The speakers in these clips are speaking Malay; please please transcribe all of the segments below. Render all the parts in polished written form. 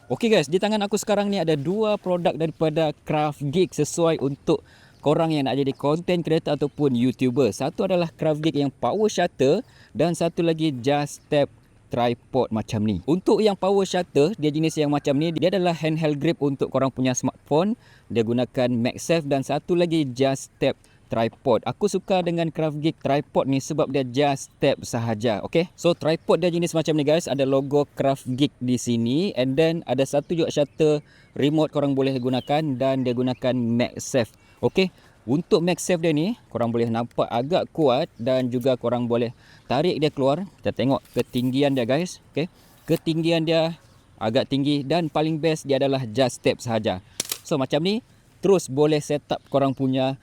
Okey guys, di tangan aku sekarang ni ada dua produk daripada Craft Geek sesuai untuk korang yang nak jadi content creator ataupun YouTuber. Satu adalah Craft Geek yang power shutter dan satu lagi Just Tap tripod macam ni. Untuk yang power shutter, dia jenis yang macam ni, dia adalah handheld grip untuk korang punya smartphone. Dia gunakan MagSafe dan satu lagi Just Tap tripod. Aku suka dengan Craft Geek tripod ni sebab dia just tap sahaja. Okay, so tripod dia jenis macam ni guys. Ada logo Craft Geek di sini, and then ada satu juga shutter remote korang boleh gunakan, dan dia gunakan MagSafe. Okay, untuk MagSafe dia ni korang boleh nampak agak kuat dan juga korang boleh tarik dia keluar. Kita tengok ketinggian dia guys. Okay, ketinggian dia agak tinggi dan paling best dia adalah just tap sahaja. So macam ni terus boleh set up korang punya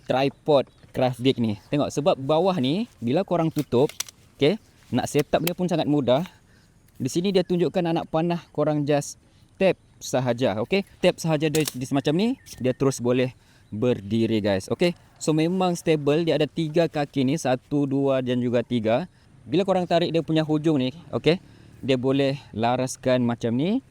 tripod Craft Geek ni. Tengok, sebab bawah ni bila korang tutup, okay, nak set up dia pun sangat mudah. Di sini dia tunjukkan anak panah, korang just tap sahaja. Okay, tap sahaja dia semacam ni, dia terus boleh berdiri guys. Okay, so memang stable. Dia ada 3 kaki ni, 1, 2 dan juga 3. Bila korang tarik dia punya hujung ni, okay, dia boleh laraskan macam ni,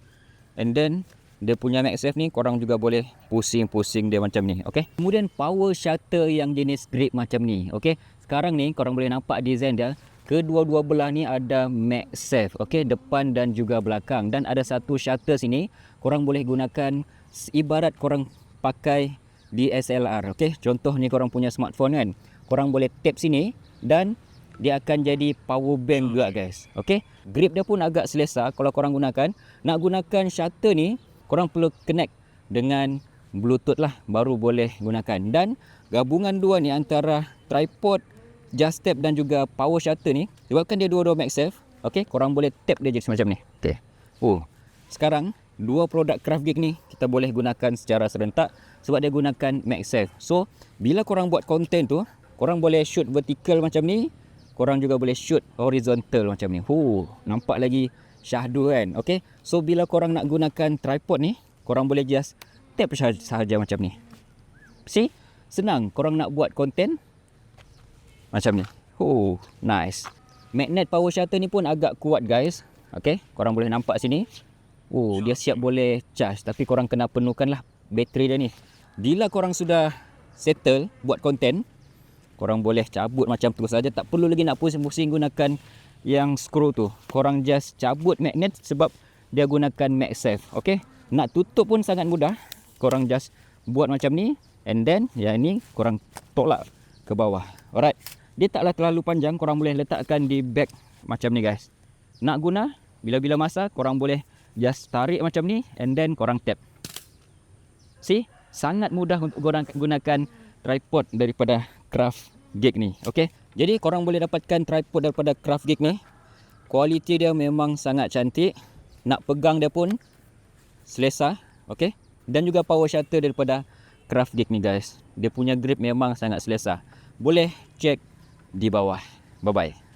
and then dia punya MagSafe ni korang juga boleh pusing-pusing dia macam ni. Okay, kemudian power shutter yang jenis grip macam ni. Okay, sekarang ni korang boleh nampak design dia. Kedua-dua belah ni ada MagSafe. Okay, depan dan juga belakang. Dan ada satu shutter sini. Korang boleh gunakan ibarat korang pakai DSLR. Okay, contoh ni korang punya smartphone kan, korang boleh tap sini dan dia akan jadi power bank juga guys. Okay, grip dia pun agak selesa kalau korang gunakan. Nak gunakan shutter ni, korang perlu connect dengan Bluetooth lah, baru boleh gunakan. Dan gabungan dua ni antara tripod, just tap dan juga power shutter ni, sebabkan dia dua-dua MagSafe, okay, korang boleh tap dia je macam ni. Okay, sekarang dua produk Craft Geek ni kita boleh gunakan secara serentak sebab dia gunakan MagSafe. So bila korang buat konten tu, korang boleh shoot vertical macam ni, korang juga boleh shoot horizontal macam ni. Nampak lagi syahdu kan. Okay, so bila korang nak gunakan tripod ni, korang boleh just tap sahaja macam ni. See, senang korang nak buat konten macam ni. Nice. Magnet power shutter ni pun agak kuat guys. Okay, korang boleh nampak sini. Dia siap boleh charge, tapi korang kena penuhkan lah bateri dia ni. Bila korang sudah settle buat konten, korang boleh cabut macam tu saja. Tak perlu lagi nak pusing-pusing gunakan yang screw tu. Korang just cabut magnet sebab dia gunakan MagSafe. Okay, nak tutup pun sangat mudah. Korang just buat macam ni, and then yang ni korang tolak ke bawah. Alright, dia taklah terlalu panjang. Korang boleh letakkan di bag macam ni guys. Nak guna bila-bila masa, korang boleh just tarik macam ni, and then korang tap. See, sangat mudah untuk korang gunakan tripod daripada Craft Geek ni. Okay, jadi korang boleh dapatkan tripod daripada Craft Geek ni. Kualiti dia memang sangat cantik. Nak pegang dia pun selesa. Okay, dan juga power shutter daripada Craft Geek ni guys. Dia punya grip memang sangat selesa. Boleh check di bawah. Bye bye.